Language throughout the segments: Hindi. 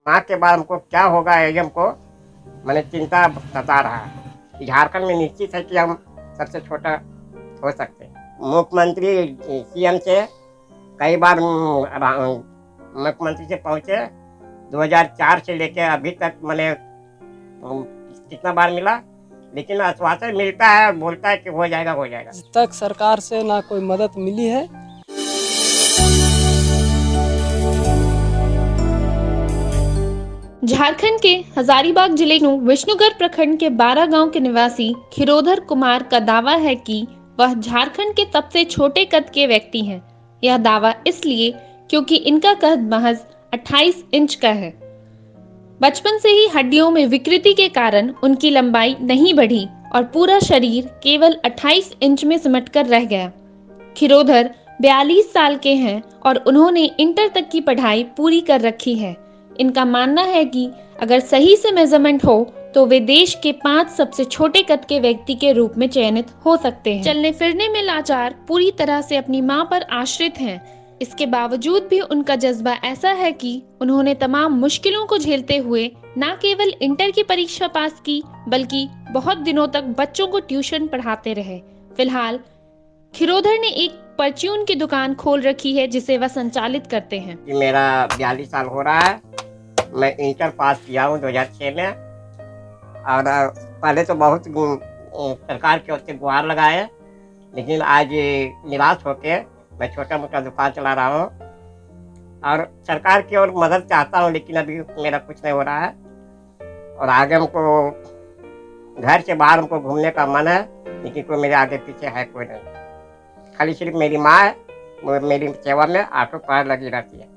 माँ के बाद हमको क्या होगा ये हमको मैंने चिंता सता रहा है। झारखंड में निश्चित है कि हम सबसे छोटा हो सकते हैं। मुख्यमंत्री सीएम से कई बार मुख्यमंत्री से पहुँचे 2004 से लेके अभी तक मैंने कितना बार मिला, लेकिन आश्वासन मिलता है, बोलता है कि हो जाएगा हो जाएगा। आज तक सरकार से ना कोई मदद मिली है। झारखंड के हजारीबाग जिले के विष्णुगढ़ प्रखंड के 12 गांव के निवासी खिरोधर कुमार का दावा है कि वह झारखंड के सबसे छोटे कद के व्यक्ति हैं। यह दावा इसलिए क्योंकि इनका कद महज 28 इंच का है। बचपन से ही हड्डियों में विकृति के कारण उनकी लंबाई नहीं बढ़ी और पूरा शरीर केवल 28 इंच में सिमटकर रह गया। खिरोधर 42 साल के हैं और उन्होंने इंटर तक की पढ़ाई पूरी कर रखी है। इनका मानना है कि अगर सही से मेजरमेंट हो तो वे देश के 5 सबसे छोटे कद के व्यक्ति के रूप में चयनित हो सकते हैं। चलने फिरने में लाचार, पूरी तरह से अपनी मां पर आश्रित हैं। इसके बावजूद भी उनका जज्बा ऐसा है कि उन्होंने तमाम मुश्किलों को झेलते हुए न केवल इंटर की परीक्षा पास की, बल्कि बहुत दिनों तक बच्चों को ट्यूशन पढ़ाते रहे। फिलहाल खिरोधर ने एक परचून की दुकान खोल रखी है जिसे वह संचालित करते हैं। मेरा 42 साल हो रहा है। मैं इंटर पास किया हूँ 2006 में, और पहले तो बहुत सरकार की ओर से गुहार लगाए, लेकिन आज निराश होके मैं छोटा मोटा दुकान चला रहा हूँ और सरकार की ओर मदद चाहता हूँ, लेकिन अभी मेरा कुछ नहीं हो रहा है। और आगे हमको घर से बाहर हमको घूमने का मन है, लेकिन कोई मेरे आगे पीछे है कोई नहीं। खाली सिर्फ मेरी माँ है, वो मेरी सेवा में आंखों पर लगी रहती है।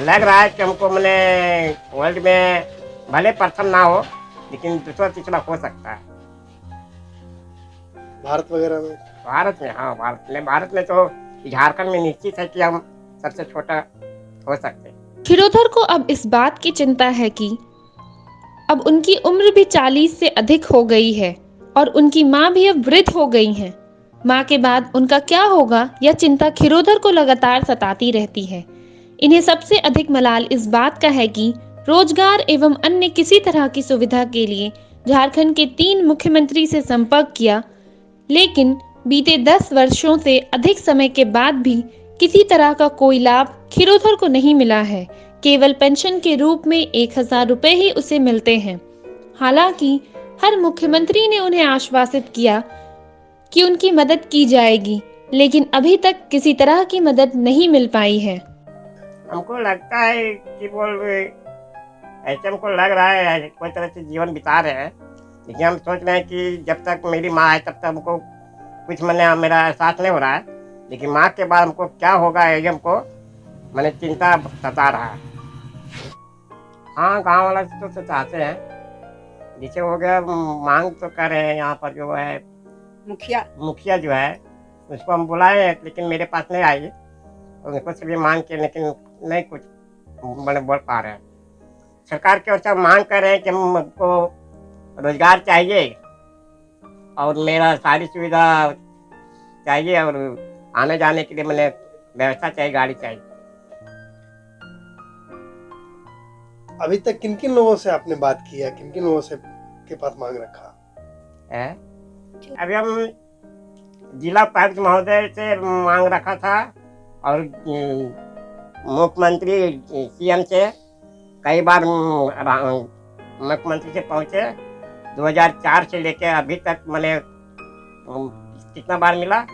लग रहा है कि हमको मैंने वर्ल्ड में भले प्रथम ना हो, लेकिन दूसरा तीसरा हो सकता है। भारत वगैरह में, भारत में, हाँ भारत में तो झारखंड में निश्चित है कि हम सबसे छोटा हो सकते हैं। खिरोधर को अब इस बात की चिंता है कि अब उनकी उम्र भी 40 से अधिक हो गई है और उनकी माँ भी अब वृद्ध हो गई हैं। माँ के बाद उनका क्या होगा, यह चिंता खिरोधर को लगातार सताती रहती है। इन्हें सबसे अधिक मलाल इस बात का है कि रोजगार एवं अन्य किसी तरह की सुविधा के लिए झारखंड के 3 मुख्यमंत्री से संपर्क किया, लेकिन बीते 10 वर्षों से अधिक समय के बाद भी किसी तरह का कोई लाभ खिरोधर को नहीं मिला है। केवल पेंशन के रूप में 1000 रुपए ही उसे मिलते हैं। हालांकि हर मुख्यमंत्री ने उन्हें आश्वासित किया कि उनकी मदद की जाएगी, लेकिन अभी तक किसी तरह की मदद नहीं मिल पाई है। हमको लगता है कि ऐसे हमको लग रहा है कोई तरह से जीवन बिता रहे हैं, लेकिन हम सोच रहे हैं कि जब तक मेरी माँ है तब तक हमको कुछ मेरा एहसास नहीं हो रहा है, लेकिन माँ के बाद हमको क्या होगा ये हमको मैंने चिंता सता रहा है। हाँ, गांव वाला तो चाहते हैं, जैसे हो गया मांग तो कर रहे हैं। यहाँ पर जो है मुखिया जो है उसको हम बुलाए, लेकिन मेरे पास नहीं आई। उनको से भी मांग के, लेकिन नहीं कुछ बोल पा रहे हैं। सरकार की ओर से मांग कर रहे हैं कि हमको रोजगार चाहिए और मेरा सारी सुविधा चाहिए और आने जाने के लिए मैंने व्यवस्था चाहिए, गाड़ी चाहिए। अभी तक किन किन लोगों से आपने बात की है, किन किन लोगों से के पास मांग रखा है? अभी हम जिला उपायुक्त महोदय से मांग रखा था और मुख्यमंत्री सीएम से कई बार मुख्यमंत्री से पहुँचे 2004 से लेके अभी तक मैंने कितना बार मिला,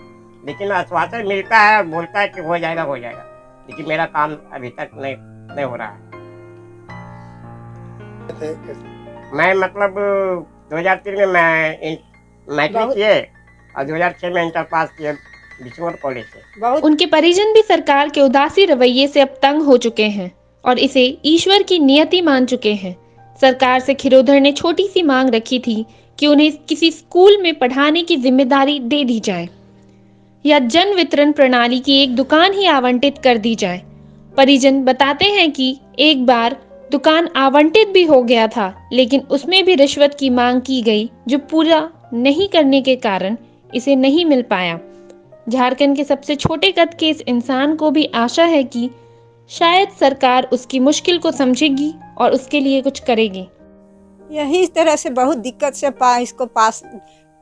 लेकिन आश्वासन मिलता है, बोलता है कि हो जाएगा हो जाएगा, लेकिन मेरा काम अभी तक नहीं हो रहा है। मैं मतलब 2003 में मैं मैट्रिक किए और 2006 में इंटर पास किए विष्णुगढ़ कॉलेज से। उनके परिजन भी सरकार के उदासी रवैये से अब तंग हो चुके हैं और इसे ईश्वर की नियति मान चुके हैं। सरकार से खिरोधर ने छोटी सी मांग रखी थी कि उन्हें किसी स्कूल में पढ़ाने की जिम्मेदारी दे दी जाए या जन वितरण प्रणाली की एक दुकान ही आवंटित कर दी जाए। परिजन बताते हैं कि एक बार दुकान आवंटित भी हो गया था, लेकिन उसमें भी रिश्वत की मांग की गई, जो पूरा नहीं करने के कारण इसे नहीं मिल पाया। झारखंड के सबसे छोटे कद के इस इंसान को भी आशा है कि शायद सरकार उसकी मुश्किल को समझेगी और उसके लिए कुछ करेंगे। यही तरह से बहुत दिक्कत से इसको पास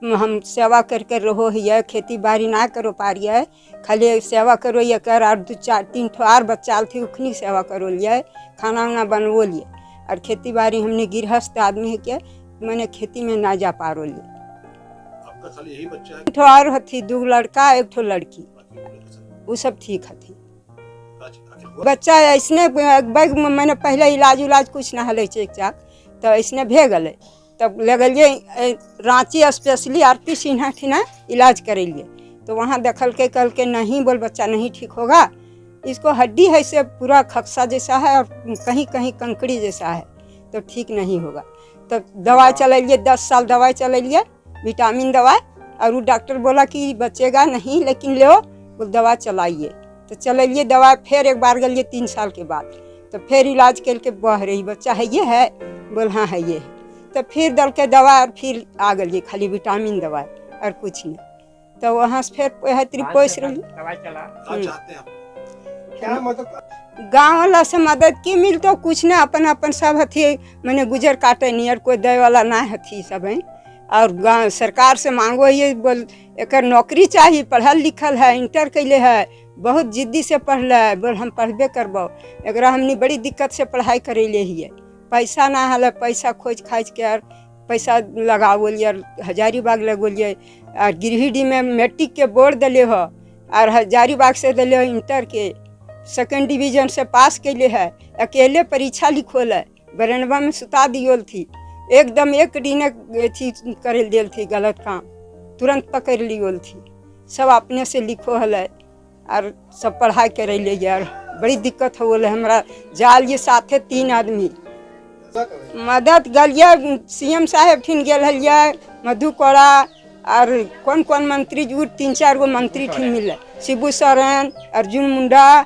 हम सेवा कर रहो है, खेती बाड़ी ना करो पा रही है, खाली सेवा करो ये कर और 2-4-3 ठो और बच्चा थी उखनी सेवा करो लिए, खाना वाना बनवो लिए और खेती बाड़ी हमने गृहस्थ आदमी है क्या मैंने खेती में ना जा पा रो लिए। आपका खाली यही बच्चा है? एक ठो और थी, 2 लड़का 1 ठो लड़की, वो सब ठीक थी। बच्चा ऐसने बैग मैंने पहले इलाज कुछ ना हल चेक चाक तो ऐसने भे गए, तब लगलिए रांची स्पेशली आरती सिन्हा थी ना इलाज करेलिए, तो वहाँ देखल के कल के नहीं बोल बच्चा नहीं ठीक होगा, इसको हड्डी है से पूरा खक्सा जैसा है और कहीं कहीं कंकड़ी जैसा है, तो ठीक नहीं होगा। तो दवाई चलेलिए 10 साल दवाई चलेलिए, विटामिन दवाई, और वो डॉक्टर बोला कि बचेगा नहीं लेकिन लो वो दवा चलाइए, तो चलेलिए दवा। फिर एक बार गलिए 3 साल के बाद, तो फिर इलाज करके बह रही बच्चा है ये है, बोल हाँ है ये है, तो फिर दल के दवा और फिर आ गई खाली विटामिन दवाई और कुछ नहीं, तो वहाँ से फिर त्रिपोस रही दवाई चला। चाहते हैं आप? क्या मतलब गाँव वाला से मदद की मिल तो कुछ ना अपन अपन सब हथी मैंने गुजर काटे नियर कोई दे वाला ना हथी सब है, और गाँव सरकार से मांगो ये बोल एक नौकरी चाहिए, पढ़ल लिखल है, इंटर कैले है, बहुत जिद्दी से पढ़ल है, बोल हम पढ़बे करबो, एक हमने बड़ी दिक्कत से पढ़ाई करे हिए, पैसा ना हल, पैसा खोज खाज के और पैसा लगावलिए, 1000 लगोलिए, और गिरिडीह में मैट्रिक के बोर्ड दिले हो और 1000 से दिले हो इंटर के 2nd डिवीजन से पास कैले है, अकेले परीक्षा लिखोल है, बरनवा में सुता दियोल थी, एकदम एक दिन थी कर दिल थी गलत काम, तुरंत पकड़ लियोल थी, सब अपने से लिखो हल और सब पढ़ाई करे ले यार, बड़ी दिक्कत हो गई हमारा जाल ये साथे 3 आदमी मदद गलिया, CM साहेब ठिन गेल हलिया, मधु कोड़ा और कौन कौन मंत्री जूर 3-4 गो मंत्री ठिन मिले, शिबू सोरेन, अर्जुन मुंडा,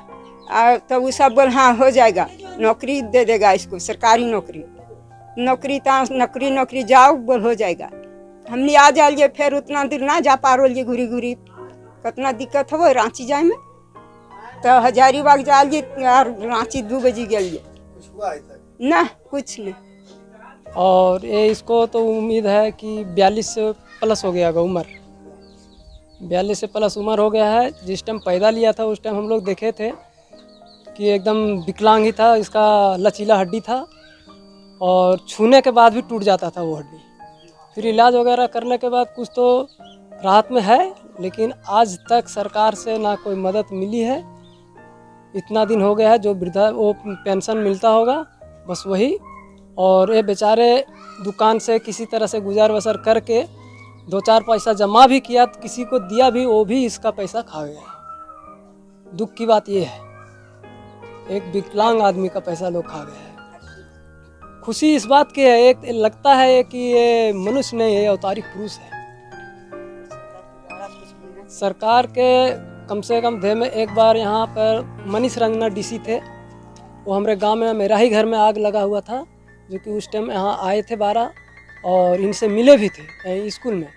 और तो वो सब बोल हाँ हो जाएगा, नौकरी दे देगा इसको, सरकारी नौकरी जाओ बोल हो जाएगा। हमने आ जाइए फिर उतना दूर ना जा पा रही घूरी कितना दिक्कत हो रांची जाए में, तो 1000 जाइए और रांची 2 बजे गलिए कुछ हुआ है ना कुछ नहीं। और ये इसको तो उम्मीद है कि 42 से प्लस हो गया होगा उम्र, 42 से प्लस उम्र हो गया है। जिस टाइम पैदा लिया था उस टाइम हम लोग देखे थे कि एकदम विकलांग ही था, इसका लचीला हड्डी था और छूने के बाद भी टूट जाता था वो हड्डी। फिर इलाज वगैरह करने के बाद कुछ तो राहत में है, लेकिन आज तक सरकार से ना कोई मदद मिली है। इतना दिन हो गया है जो वृद्धा वो पेंशन मिलता होगा बस वही, और ये बेचारे दुकान से किसी तरह से गुजार बसर करके 2-4 पैसा जमा भी किया, तो किसी को दिया भी, वो भी इसका पैसा खा गया। दुख की बात ये है, एक विकलांग आदमी का पैसा लोग खा गए हैं। खुशी इस बात की है, एक लगता है कि ये मनुष्य नहीं है, अवतारी पुरुष है। सरकार के कम से कम थे में एक बार यहाँ पर मनीष रंजना DC थे, वो हमारे गांव में मेरा ही घर में आग लगा हुआ था, जो कि उस टाइम यहाँ आए थे 12 और इनसे मिले भी थे स्कूल में।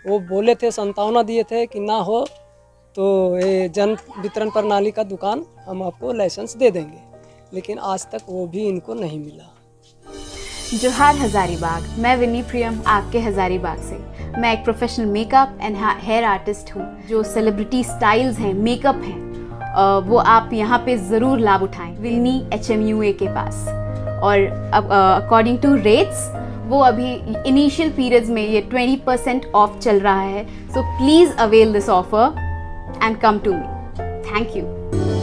वो बोले थे, संतावना दिए थे कि ना हो तो ये जन वितरण प्रणाली का दुकान हम आपको लाइसेंस दे देंगे, लेकिन आज तक वो भी इनको नहीं मिला। जोहार हजारीबाग, मैं विनी प्रियम आपके हजारीबाग से। मैं एक professional makeup and hair artist हूँ। जो सेलिब्रिटी स्टाइल्स हैं, मेकअप हैं, वो आप यहाँ पे ज़रूर लाभ उठाएं विनी HMUA के पास। और अकॉर्डिंग टू रेट्स वो अभी इनिशियल पीरियड्स में ये 20% ऑफ चल रहा है, so please avail this offer and come to me. Thank you.